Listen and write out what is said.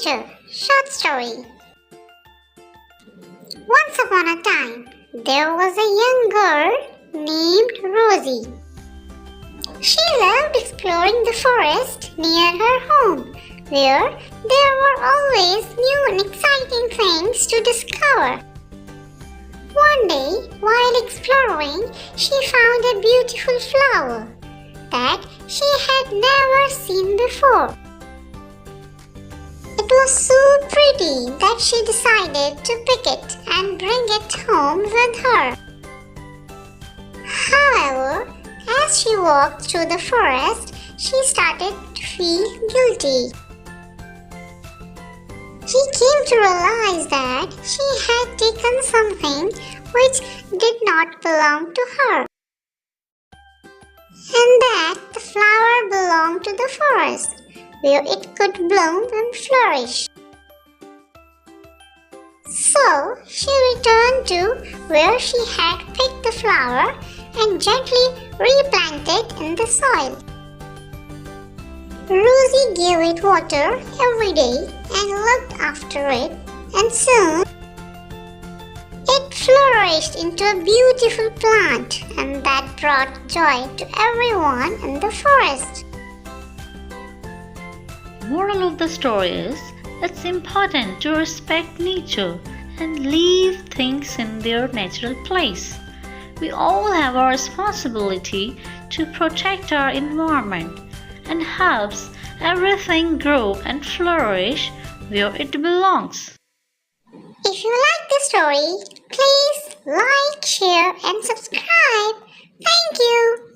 Respectnature short story. Once upon a time, there was a young girl named Rosie. She loved exploring the forest near her home, where there were always new and exciting things to discover. One day, while exploring, she found a beautiful flower that she had never seen before. It was so pretty that she decided to pick it and bring it home with her. However, as she walked through the forest, she started to feel guilty. She came to realize that she had taken something which did not belong to her, and that the flower belonged to the forest, where it could bloom and flourish. So she returned to where she had picked the flower and gently replanted in the soil. Rosie gave it water every day and looked after it, and soon it flourished into a beautiful plant, and that brought joy to everyone in the forest. Moral of the story is, it's important to respect nature and leave things in their natural place. We all have a responsibility to protect our environment and helps everything grow and flourish where it belongs. If you like the story, please like, share and subscribe. Thank you.